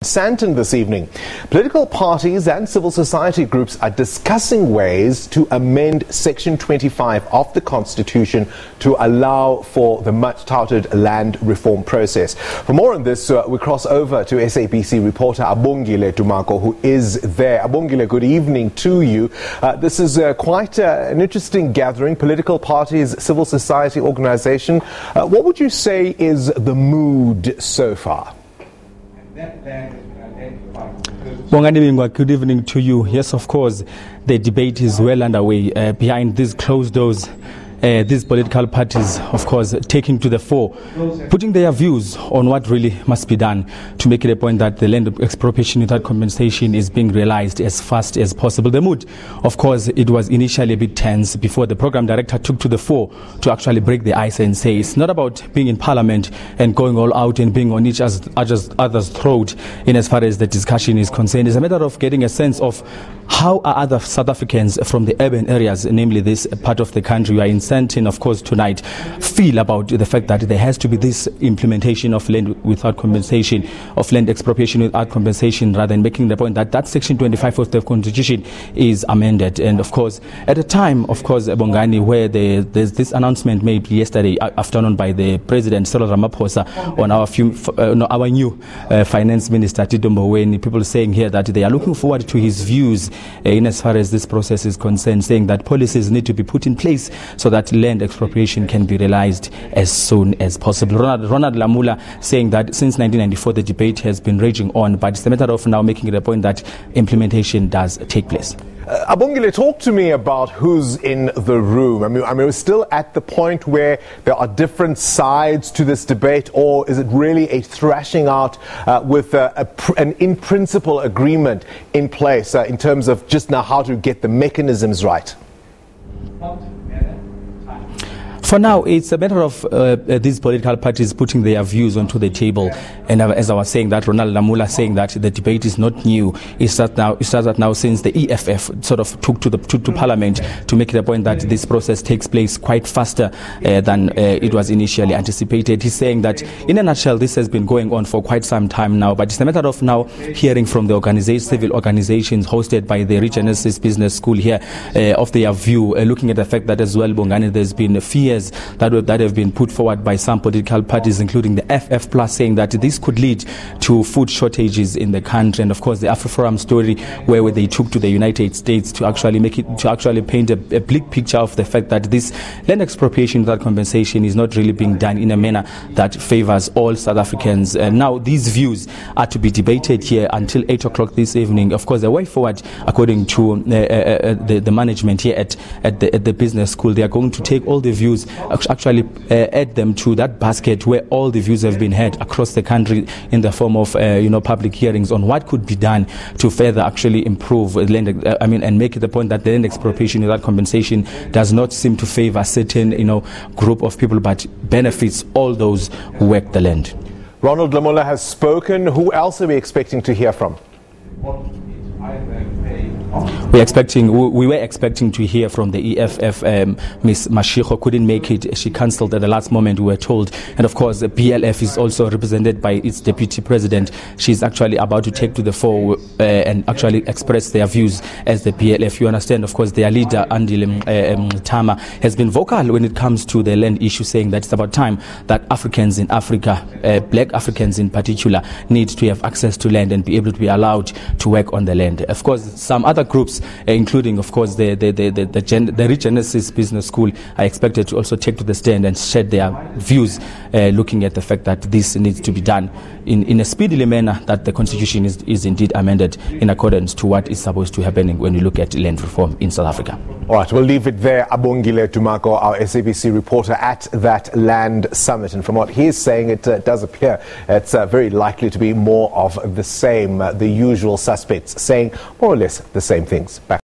Sandton this evening. Political parties and civil society groups are discussing ways to amend Section 25 of the Constitution to allow for the much-touted land reform process. For more on this, we cross over to SABC reporter Abongile Dumako, who is there. Abongile, good evening to you. This is quite an interesting gathering, political parties, civil society organization. What would you say is the mood so far? Good evening to you. Yes, of course, the debate is well underway. Behind these closed doors, these political parties, of course, taking to the fore, putting their views on what really must be done to make it a point that the land expropriation without compensation is being realized as fast as possible. The mood, of course, it was initially a bit tense before the program director took to the fore to actually break the ice and say it's not about being in parliament and going all out and being on each other's throat in as far as the discussion is concerned. It's a matter of getting a sense of how are other South Africans from the urban areas, namely this part of the country, we are in Sandton, of course, tonight, feel about the fact that there has to be this implementation of land without compensation, of land expropriation without compensation, rather than making the point that that Section 25 of the Constitution is amended. And of course, at a time, of course, Bongani, where there's this announcement made yesterday afternoon by the President, Cyril Ramaphosa, on our new Finance Minister, Tito Mboweni, people saying here that they are looking forward to his views in as far as this process is concerned, saying that policies need to be put in place so that land expropriation can be realized as soon as possible. Ronald Lamula saying that since 1994 the debate has been raging on, but it's a matter of now making it a point that implementation does take place. Abongile, talk to me about who's in the room. I mean, we're still at the point where there are different sides to this debate, or is it really a thrashing out with an in-principle agreement in place in terms of just now how to get the mechanisms right? For now, it's a matter of these political parties putting their views onto the table. And as I was saying that, Ronald Lamula saying that the debate is not new. It starts now since the EFF sort of took to Parliament to make it a point that this process takes place quite faster than it was initially anticipated. He's saying that, in a nutshell, this has been going on for quite some time now. But it's a matter of now hearing from the civil organizations hosted by the Regenesis Business School here of their view, looking at the fact that as well, Bongani, there's been fears that have been put forward by some political parties, including the FF Plus, saying that this could lead to food shortages in the country. And of course, the AfriForum story, where they took to the United States to actually paint a bleak picture of the fact that this land expropriation without compensation is not really being done in a manner that favors all South Africans. Now, these views are to be debated here until 8 o'clock this evening. Of course, the way forward, according to the management here at the business school, they are going to take all the views, actually add them to that basket where all the views have been heard across the country in the form of public hearings on what could be done to further actually improve land, and make it the point that the land expropriation without compensation does not seem to favor certain group of people, but benefits all those who work the land. Ronald Lamula has spoken. Who else are we expecting to hear from? We were expecting to hear from the EFF. Ms. Mashiko couldn't make it. She cancelled at the last moment, we were told. And of course, the BLF is also represented by its deputy president. She's actually about to take to the fore and actually express their views as the BLF. You understand, of course, their leader, Andile Tama, has been vocal when it comes to the land issue, saying that it's about time that Africans in Africa, black Africans in particular, need to have access to land and be able to be allowed to work on the land. Of course, some other groups, including, of course, the Regenesis Business School, are expected to also take to the stand and shed their views, looking at the fact that this needs to be done in a speedily manner, that the Constitution is indeed amended in accordance to what is supposed to happen when you look at land reform in South Africa. All right, we'll leave it there. Abongile Dumako, our SABC reporter at that land summit. And from what he is saying, it does appear it's very likely to be more of the same, the usual suspects saying more or less the same things. Back